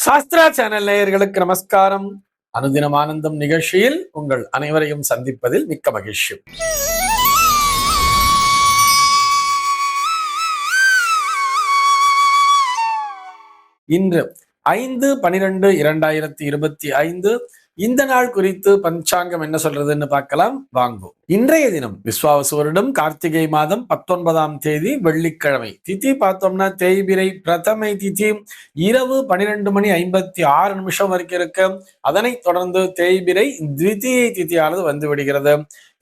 Sastra channel நேயர்களுக்கு நமஸ்காரம். அனுதினம் ஆனந்தம் நிகழ்ச்சியில் உங்கள் அனைவரையும் சந்திப்பதில் மிக்க மகிழ்ச்சி. இன்று 5/12/2025 இந்த நாள் குறித்து பஞ்சாங்கம் என்ன சொல்றதுன்னு பார்க்கலாம் வாங்கோ. இன்றைய தினம் விஸ்வாவசு வருடம் கார்த்திகை மாதம் 19ஆம் தேதி வெள்ளிக்கிழமை. திதி பார்த்தோம்னா தேய்பிரை பிரதமை திதி இரவு 12:56 வரைக்கும் இருக்கு. அதனைத் தொடர்ந்து தேய்பிரை த்விதியை திதியானது வந்து விடுகிறது.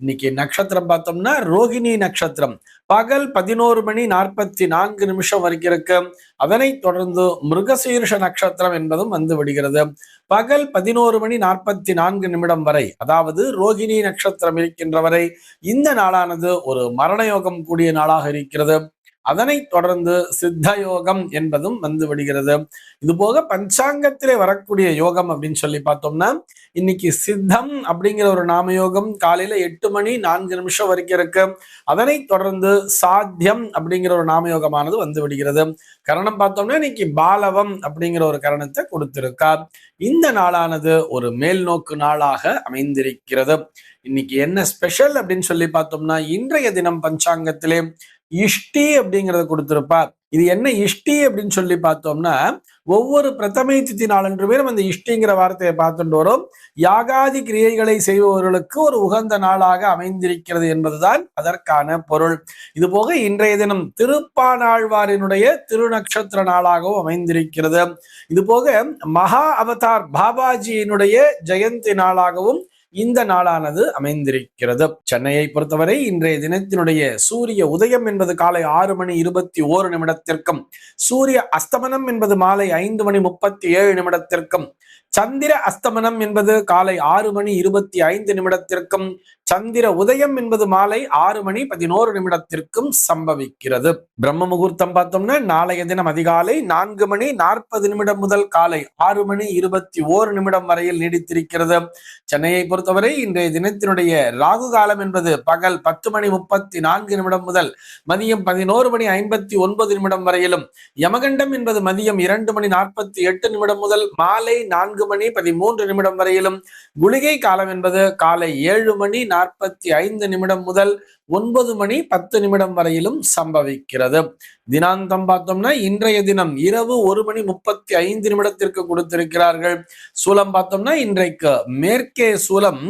இன்னைக்கு நட்சத்திரம் பார்த்தோம்னா ரோகிணி நட்சத்திரம் பகல் 11:44 வரைக்கும் இருக்கு. அதனைத் தொடர்ந்து மிருகசீர்ஷ நட்சத்திரம் என்பதும் வந்து விடுகிறது. பகல் 11:44 வரை, அதாவது ரோகிணி நட்சத்திரம் இருக்கின்ற வரை இந்த நாளானது ஒரு மரணயோகம் கூடிய நாளாக இருக்கிறது. அதனைத் தொடர்ந்து சித்த யோகம் என்பதும் வந்து விடுகிறது. இது போக பஞ்சாங்கத்திலே வரக்கூடிய யோகம் அப்படின்னு சொல்லி பார்த்தோம்னா இன்னைக்கு சித்தம் அப்படிங்கிற ஒரு நாமயோகம் காலையில 8:04 வரைக்கும் இருக்கு. அதனைத் தொடர்ந்து சாத்தியம் அப்படிங்கிற ஒரு நாமயோகமானது வந்து விடுகிறது. கரணம் பார்த்தோம்னா இன்னைக்கு பாலவம் அப்படிங்கிற ஒரு கரணத்தை கொடுத்திருக்கார். இந்த நாளானது ஒரு மேல் நோக்கு நாளாக அமைந்திருக்கிறது. இன்னைக்கு என்ன ஸ்பெஷல் அப்படின்னு சொல்லி பார்த்தோம்னா இன்றைய தினம் பஞ்சாங்கத்திலே இஷ்டி அப்படிங்கிறத கொடுத்திருப்பார். இது என்ன இஷ்டி அப்படின்னு சொல்லி பார்த்தோம்னா ஒவ்வொரு பிரதமை திதி நாளன்று பேரும் அந்த இஷ்டிங்கிற வார்த்தையை பார்த்துட்டு வரும். யாகாதி கிரியைகளை செய்பவர்களுக்கு ஒரு உகந்த நாளாக அமைந்திருக்கிறது என்பதுதான் அதற்கான பொருள். இது போக இன்றைய தினம் திருப்பானாழ்வாரினுடைய திருநக்ஷத்திர நாளாகவும் அமைந்திருக்கிறது. இது போக மகா அவதார் பாபாஜியினுடைய ஜெயந்தி நாளாகவும் இந்த நாளானது அமைந்திருக்கிறது. சென்னையை பொறுத்தவரை இன்றைய தினத்தினுடைய சூரிய உதயம் என்பது காலை 6:21 சூரிய அஸ்தமனம் என்பது மாலை 5:37 சந்திர அஸ்தமனம் என்பது காலை 6:25 சந்திர உதயம் என்பது மாலை 6:11 சம்பவிக்கிறது. பிரம்ம முகூர்த்தம் பார்த்தோம்னா நாளைய தினம் அதிகாலை 4:40 முதல் காலை 6:21 வரையில் நீடித்திருக்கிறது. சென்னையை பொறுத்தவரை இன்றைய தினத்தினுடைய ராகு காலம் என்பது பகல் 10:34 முதல் மதியம் 11:59 வரையிலும், யமகண்டம் என்பது மதியம் 2:48 முதல் மாலை 4:13 வரையிலும், குளிகை காலம் என்பது காலை 7:45 முதல் 9:10 வரையிலும் சம்பவிக்கிறது. தினாந்தம் பார்த்தோம்னா இன்றைய தினம் இரவு 1:35 கொடுத்திருக்கிறார்கள். சூலம் பார்த்தோம்னா இன்றைக்கு மேற்கே சூலம்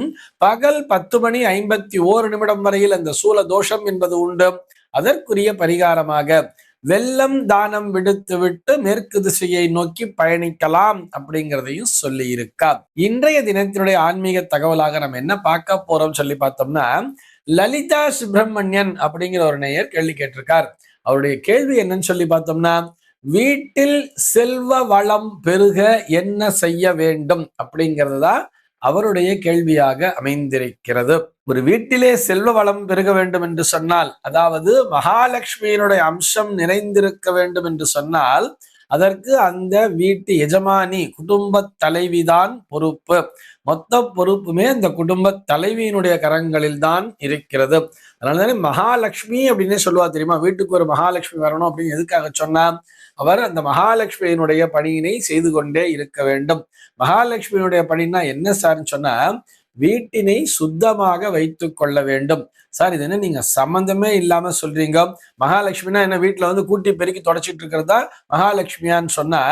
பகல் 10:51 வரையில் அந்த சூல தோஷம் என்பது உண்டு. அதற்குரிய பரிகாரமாக வெள்ளம் தானம் விடுத்துவிட்டு மேற்கு திசையை நோக்கி பயணிக்கலாம் அப்படிங்கிறதையும் சொல்லி இருக்கா. இன்றைய தினத்தினுடைய ஆன்மீக தகவலாக நம்ம என்ன பார்க்க போறோம் சொல்லி பார்த்தோம்னா லலிதா சுப்பிரமணியன் அப்படிங்கிற ஒரு நேயர் கேள்வி கேட்டிருக்கார். அவருடைய கேள்வி என்னன்னு சொல்லி பார்த்தோம்னா வீட்டில் செல்வ வளம் பெருக என்ன செய்ய வேண்டும் அப்படிங்கிறது தான் அவருடைய கேள்வியாக அமைந்திருக்கிறது. ஒரு வீட்டிலே செல்வ வளம் பெருக வேண்டும் என்று சொன்னால், அதாவது மகாலட்சுமியினுடைய அம்சம் நிறைந்திருக்க வேண்டும் என்று சொன்னால் அதற்கு அந்த வீட்டு எஜமானி குடும்ப தலைவிதான் பொறுப்பு. மொத்த பொறுப்புமே அந்த குடும்ப தலைவியினுடைய கரங்களில் தான் இருக்கிறது. அதனாலதானே மகாலட்சுமி அப்படின்னே சொல்லுவா தெரியுமா. வீட்டுக்கு ஒரு மகாலட்சுமி வரணும் அப்படின்னு எதுக்காக சொன்னா, அவர் அந்த மகாலட்சுமியினுடைய பணியினை செய்து கொண்டே இருக்க வேண்டும். மகாலட்சுமியினுடைய பணினா என்ன சார்ன்னு சொன்னா வீட்டினை சுத்தமாக வைத்து கொள்ள வேண்டும். சார் இது என்ன நீங்க சம்பந்தமே இல்லாம சொல்றீங்க, மகாலட்சுமினா என்ன வீட்டுல வந்து கூட்டி பெருக்கி தொடச்சிட்டு இருக்கிறதா மகாலட்சுமியான்னு சொன்னா,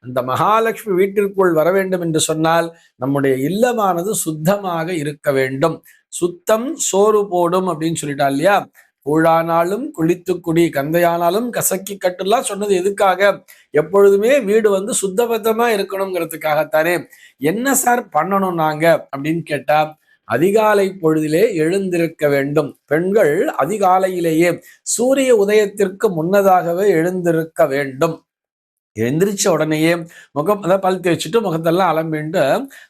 அந்த மகாலட்சுமி வீட்டிற்குள் வர வேண்டும் என்று சொன்னால் நம்முடைய இல்லமானது சுத்தமாக இருக்க வேண்டும். சுத்தம் சோறு போடும் அப்படின்னு சொல்லிட்டா இல்லையா. கூழானாலும் குளித்து குடி, கந்தையானாலும் கசக்கி கட்டுலாம் சொன்னது எதுக்காக? எப்பொழுதுமே வீடு வந்து சுத்தபத்தமா இருக்கணுங்கிறதுக்காகத்தானே. என்ன சார் பண்ணணும் நாங்க அப்படின்னு கேட்டா, அதிகாலை பொழுதிலே எழுந்திருக்க வேண்டும். பெண்கள் அதிகாலையிலேயே சூரிய உதயத்திற்கு முன்னதாகவே எழுந்திருக்க வேண்டும். எழுந்திரிச்ச உடனேயே முகம் அதாவது பல் தேய்ச்சிட்டு முகத்தெல்லாம் அலம்பிட்டு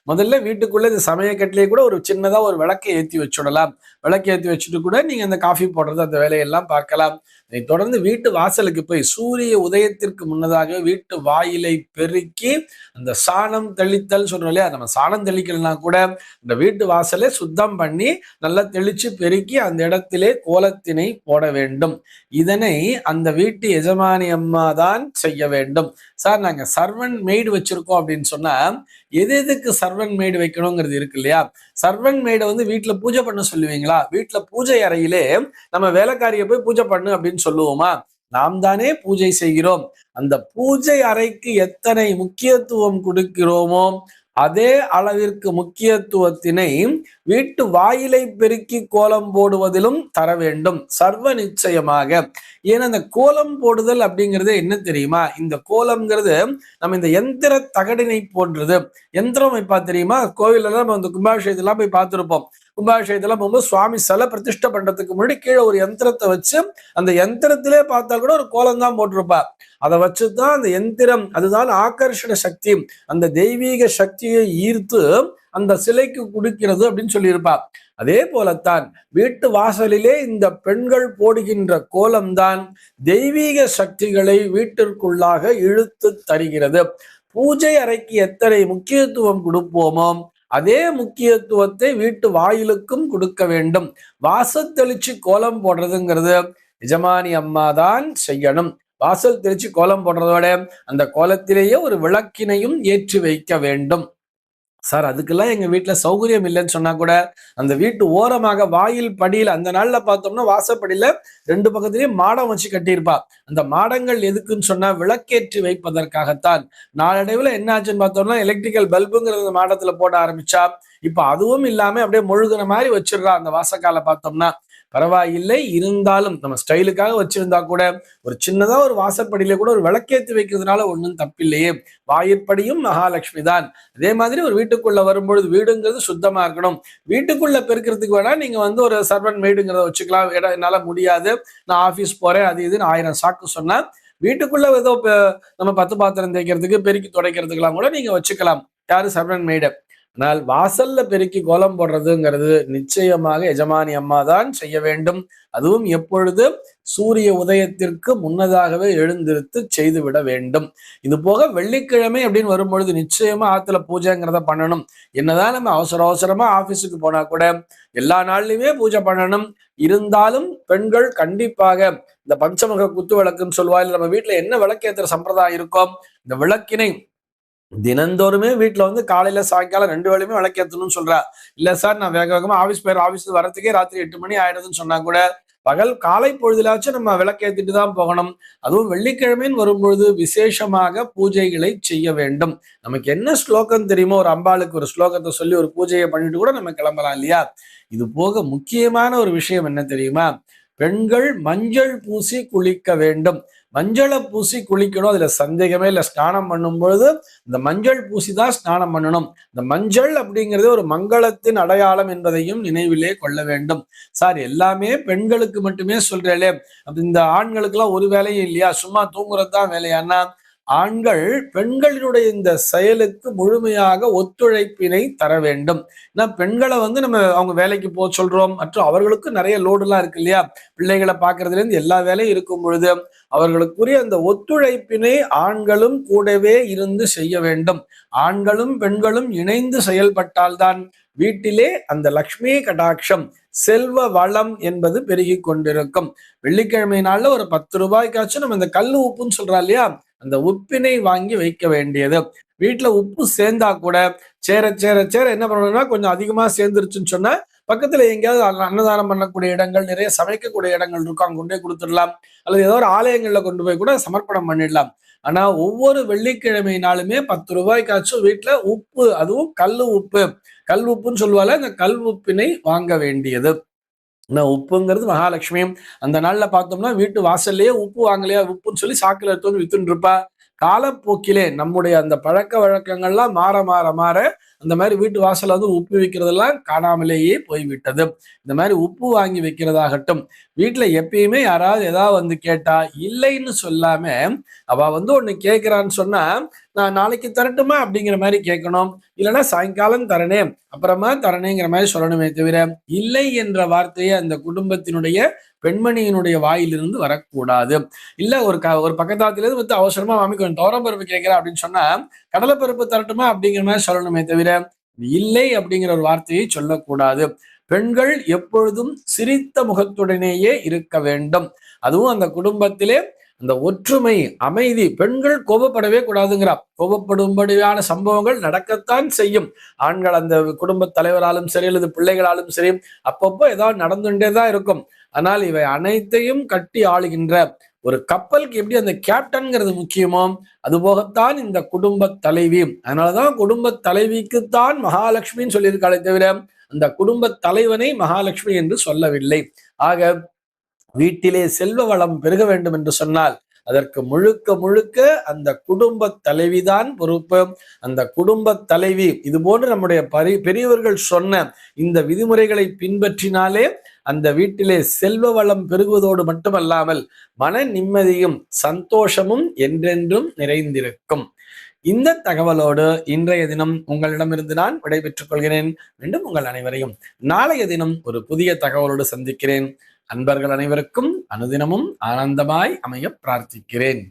முதல்ல வீட்டுக்குள்ள இந்த சமயக்கட்டிலேயே கூட ஒரு சின்னதா ஒரு விளக்கை ஏற்றி வச்சுடலாம். விளக்கை ஏற்றி வச்சுட்டு கூட நீங்க அந்த காஃபி போடுறது அந்த வேலையெல்லாம் பார்க்கலாம். இதை தொடர்ந்து வீட்டு வாசலுக்கு போய் சூரிய உதயத்திற்கு முன்னதாக வீட்டு வாயிலை பெருக்கி அந்த சாணம் தெளித்தல் சொல்றோம் இல்லையா, நம்ம சாணம் தெளிக்கலனா கூட இந்த வீட்டு வாசலை சுத்தம் பண்ணி நல்லா தெளிச்சு பெருக்கி அந்த இடத்திலே கோலத்தினை போட வேண்டும். இதனை அந்த வீட்டு எஜமானி அம்மா தான் செய்ய வேண்டும். சார் நாங்க சர்வன்ட் மெய்டு வச்சிருக்கோம் அப்படின்னு சொன்னா எது எதுக்கு சர்வன்ட் மெய்டு வைக்கணுங்கிறது இருக்கு இல்லையா. சர்வன்ட் மெய்டை வந்து வீட்டுல பூஜை பண்ண சொல்லுவீங்களா? வீட்டுல பூஜை அறையிலே நம்ம வேலைக்காரியை போய் பூஜை பண்ணு அப்படின்னு சொல்லுவோமா? நாம் தானே பூஜை செய்கிறோம். அந்த பூஜை அறைக்கு எத்தனை முக்கியத்துவம் கொடுக்கிறோமோ அதே அளவிற்கு முக்கியத்துவத்தினை வீட்டு வாயிலை பெருக்கி கோலம் போடுவதிலும் தர வேண்டும் சர்வ நிச்சயமாக. ஏன்னா இந்த கோலம் போடுதல் அப்படிங்கிறது என்ன தெரியுமா, இந்த கோலம்ங்கிறது நம்ம இந்த எந்திர தகடினை போன்றது. யந்திரம் வைப்பா தெரியுமா, கோவில் எல்லாம் நம்ம இந்த கும்பாபிஷேகத்தெல்லாம் போய் பார்த்திருப்போம். கும்பாபிஷேகத்தெல்லாம் போகும்போது சுவாமி சிலை பிரதிஷ்டை பண்றதுக்கு முன்னாடி கீழே ஒரு யந்திரத்தை வச்சு அந்த யந்திரத்திலே பார்த்தா கூட ஒரு கோலம் தான் போட்டிருப்பா. அதை வச்சுதான் அந்த யந்திரம், அதுதான் ஆகர்ஷண சக்தி, அந்த தெய்வீக சக்தியை ஈர்த்து அந்த சிலைக்கு கொடுக்கிறது அப்படின்னு சொல்லியிருப்பா. அதே போலத்தான் வீட்டு வாசலிலே இந்த பெண்கள் போடுகின்ற கோலம்தான் தெய்வீக சக்திகளை வீட்டிற்குள்ளாக இழுத்து தருகிறது. பூஜை அறைக்கு எத்தனை முக்கியத்துவம் கொடுப்போமோ அதே முக்கியத்துவத்தை வீட்டு வாயிலுக்கும் கொடுக்க வேண்டும். வாசல் தெளிச்சு கோலம் போடுறதுங்கிறது எஜமானி அம்மா தான் செய்யணும். வாசல் தெளிச்சு கோலம் போடுறதோட அந்த கோலத்திலேயே ஒரு விளக்கினையும் ஏற்றி வைக்க வேண்டும். சார் அதுக்கெல்லாம் எங்க வீட்டுல சௌகரியம் இல்லைன்னு சொன்னா கூட அந்த வீட்டு ஓரமாக வாயில் படியில அந்த நாள்ல பார்த்தோம்னா வாசப்படியில 2 பக்கத்திலயும் மாடம் வச்சு கட்டியிருப்பா. அந்த மாடங்கள் எதுக்குன்னு சொன்னா விளக்கேற்றி வைப்பதற்காகத்தான். நாளடைவுல என்ன ஆச்சுன்னு பார்த்தோம்னா எலக்ட்ரிக்கல் பல்புங்கிற அந்த மாடத்துல போட ஆரம்பிச்சா. இப்ப அதுவும் இல்லாம அப்படியே முழுகிற மாதிரி வச்சிடுறா. அந்த வாசக்கால பார்த்தோம்னா பரவாயில்லை, இருந்தாலும் நம்ம ஸ்டைலுக்காக வச்சிருந்தா கூட ஒரு சின்னதா ஒரு வாசற்படியில கூட ஒரு விளக்கேற்றி வைக்கிறதுனால ஒன்றும் தப்பில்லையே. வாயிற்படியும் மகாலட்சுமி தான். அதே மாதிரி ஒரு வீட்டுக்குள்ள வரும்பொழுது வீடுங்கிறது சுத்தமா இருக்கணும். வீட்டுக்குள்ள பெருக்கிறதுக்கு வேணா நீங்க வந்து ஒரு சர்வன்ட் மெய்டுங்கிறத வச்சுக்கலாம். என்னால முடியாது, நான் ஆபீஸ் போறேன், அது இதுன்னு 1000 சாக்கு சொன்னா வீட்டுக்குள்ள ஏதோ நம்ம 10 பாத்திரம் தேய்க்கிறதுக்கு பெருக்கி துடைக்கிறதுக்கெல்லாம் கூட நீங்க வச்சுக்கலாம். யாரு? Servant maid. ஆனால் வாசல்ல பெருக்கி கோலம் போடுறதுங்கிறது நிச்சயமாக எஜமானி அம்மா தான் செய்ய வேண்டும். அதுவும் எப்பொழுது? சூரிய உதயத்திற்கு முன்னதாகவே எழுந்திருத்து செய்து விட வேண்டும். இது போக வெள்ளிக்கிழமை அப்படின்னு வரும்பொழுது நிச்சயமா ஆத்துல பூஜைங்கிறத பண்ணணும். என்னதான் நம்ம அவசரமா ஆபீஸுக்கு போனா கூட எல்லா நாள்லயுமே பூஜை பண்ணணும். இருந்தாலும் பெண்கள் கண்டிப்பாக இந்த பஞ்சமுக குத்து விளக்குன்னு சொல்லுவா, இல்ல நம்ம வீட்டுல என்ன விளக்கேத்துற சம்பிரதாயம் இருக்கோ இந்த விளக்கினை தினந்தோறுமே வீட்டுல வந்து காலையில சாயங்காலம் 2 வேளையுமே விளக்கேற்றணும்னு சொல்றா. இல்ல சார் நான் வேக வேகமா ஆபீஸ் வரத்துக்கே ராத்திரி 8 மணி ஆயிடுதுன்னு சொன்னா கூட பகல் காலை பொழுதுலாச்சும் நம்ம விளக்கேற்றிட்டு தான் போகணும். அதுவும் வெள்ளிக்கிழமைன்னு வரும்பொழுது விசேஷமாக பூஜைகளை செய்ய வேண்டும். நமக்கு என்ன ஸ்லோகம் தெரியுமோ ஒரு அம்பாளுக்கு ஒரு ஸ்லோகத்தை சொல்லி ஒரு பூஜையை பண்ணிட்டு கூட நம்ம கிளம்பலாம் இல்லையா. இது போக முக்கியமான ஒரு விஷயம் என்ன தெரியுமா, பெண்கள் மஞ்சள் பூசி குளிக்க வேண்டும். மஞ்சளை பூசி குளிக்கணும், அதுல சந்தேகமே இல்லை. ஸ்நானம் பண்ணும் பொழுது இந்த மஞ்சள் பூசி தான் ஸ்நானம் பண்ணணும். இந்த மஞ்சள் அப்படிங்கிறது ஒரு மங்களத்தின் அடையாளம் என்பதையும் நினைவிலே கொள்ள வேண்டும். சார் எல்லாமே பெண்களுக்கு மட்டுமே சொல்றேன், இந்த ஆண்களுக்கு எல்லாம் ஒரு வேலையும் இல்லையா, சும்மா தூங்குறதுதான் வேலையானா? ஆண்கள் பெண்களினுடைய இந்த செயலுக்கு முழுமையாக ஒத்துழைப்பினை தர வேண்டும். ஏன்னா பெண்களை வந்து நம்ம அவங்க வேலைக்கு போக சொல்றோம், மற்றும் அவர்களுக்கு நிறைய லோடுலாம் இருக்கு இல்லையா, பிள்ளைகளை பார்க்கறதுல இருந்து எல்லா வேலையும் இருக்கும் பொழுது அவர்களுக்குரிய அந்த ஒத்துழைப்பினை ஆண்களும் கூடவே இருந்து செய்ய வேண்டும். ஆண்களும் பெண்களும் இணைந்து செயல்பட்டால்தான் வீட்டிலே அந்த லக்ஷ்மி கடாட்சம் செல்வ வளம் என்பது பெருகி கொண்டிருக்கும். வெள்ளிக்கிழமை நாள்ல ஒரு 10 ரூபாய்க்காச்சும் நம்ம இந்த கல்லு உப்புன்னு சொல்றா இல்லையா, அந்த உப்பினை வாங்கி வைக்க வேண்டியது. வீட்டுல உப்பு சேர்ந்தா கூட சேர சேர சேர என்ன பண்ணணும்னா கொஞ்சம் அதிகமா சேர்ந்துருச்சுன்னு சொன்னா பக்கத்துல எங்கேயாவது அன்னதானம் பண்ணக்கூடிய இடங்கள், நிறைய சமைக்கக்கூடிய இடங்கள் இருக்கும், அங்க கொண்டு போய் கொடுத்துடலாம். அல்லது ஏதோ ஒரு ஆலயங்கள்ல கொண்டு போய் கூட சமர்ப்பணம் பண்ணிடலாம். ஆனா ஒவ்வொரு வெள்ளிக்கிழமை நாளுமே 10 ரூபாய்க்காச்சும் வீட்டுல உப்பு, அதுவும் கல் உப்புன்னு சொல்லுவாங்க, இந்த கல் உப்பினை வாங்க வேண்டியது. உப்புங்கிறது மகாலட்சுமி. அந்த நாள்ல பார்த்தோம்னா வீட்டு வாசல்லையே உப்பு வாங்கலையா உப்புன்னு சொல்லி சாக்குல எடுத்து வந்து வித்துன்னு இருப்பா. காலப்போக்கிலே நம்முடைய அந்த பழக்க வழக்கங்கள்லாம் மாற மாற மாற அந்த மாதிரி வீட்டு வாசல்ல வந்து உப்பு வைக்கிறதெல்லாம் காணாமலேயே போய்விட்டது. இந்த மாதிரி உப்பு வாங்கி வைக்கிறதாகட்டும், வீட்டுல எப்பயுமே யாராவது ஏதாவது வந்து கேட்டா இல்லைன்னு சொல்லாம, அவ வந்து ஒண்ணு கேட்கிறான்னு சொன்னா நான் நாளைக்கு தரட்டுமா அப்படிங்கிற மாதிரி கேட்கணும். இல்லைன்னா சாயங்காலம் தரணே, அப்புறமா தரணேங்கிற மாதிரி சொல்லணுமே தவிர, இல்லை என்ற வார்த்தையை அந்த குடும்பத்தினுடைய பெண்மணியினுடைய வாயிலிருந்து வரக்கூடாது. இல்ல ஒரு பக்கத்தாத்திலிருந்து வந்து அவசரமா மாமி கொஞ்சம் துவரம் பருப்பு கேட்கிறேன் அப்படின்னு சொன்னா, கடலை பருப்பு தரட்டுமா அப்படிங்கிற மாதிரி சொல்லணுமே தவிர, இல்லை அப்படிங்கிற ஒரு வார்த்தையை சொல்லக்கூடாது. பெண்கள் எப்பொழுதும் சிரித்த முகத்துடனேயே இருக்க வேண்டும். அதுவும் அந்த குடும்பத்திலே அந்த ஒற்றுமை, அமைதி, பெண்கள் கோபப்படவே கூடாதுங்கிறா. கோபப்படும்படியான சம்பவங்கள் நடக்கத்தான் செய்யும். ஆண்கள் அந்த குடும்ப தலைவராலும் சரி அல்லது பிள்ளைகளாலும் சரி அப்பப்போ ஏதாவது நடந்துட்டே தான் இருக்கும். ஆனால் இவை அனைத்தையும் கட்டி ஆளுகின்ற ஒரு கப்பலுக்கு எப்படி அந்த கேப்டன்ங்கிறது முக்கியமோ அதுபோகத்தான் இந்த குடும்ப தலைவி. அதனாலதான் குடும்ப தலைவிக்குத்தான் மகாலட்சுமின்னு சொல்லியிருக்காளே தவிர அந்த குடும்ப தலைவனை மகாலட்சுமி என்று சொல்லவில்லை. ஆக வீட்டிலே செல்வ வளம் பெருக வேண்டும் என்று சொன்னால் அதற்கு முழுக்க முழுக்க அந்த குடும்ப தலைவிதான் பொறுப்பு. அந்த குடும்ப தலைவி இது போன்று நம்முடைய பெரியவர்கள் சொன்ன இந்த விதிமுறைகளை பின்பற்றினாலே அந்த வீட்டிலே செல்வ வளம் பெருகுவதோடு மட்டுமல்லாமல் மன நிம்மதியும் சந்தோஷமும் என்றென்றும் நிறைந்திருக்கும். இந்த தகவலோடு இன்றைய தினம் உங்களிடமிருந்து நான் விடைபெற்றுக் கொள்கிறேன். மீண்டும் உங்கள் அனைவரையும் நாளைய தினம் ஒரு புதிய தகவலோடு சந்திக்கிறேன். அன்பர்கள் அனைவருக்கும் அனுதினமும் ஆனந்தமாய் அமைய பிரார்த்திக்கிறேன்.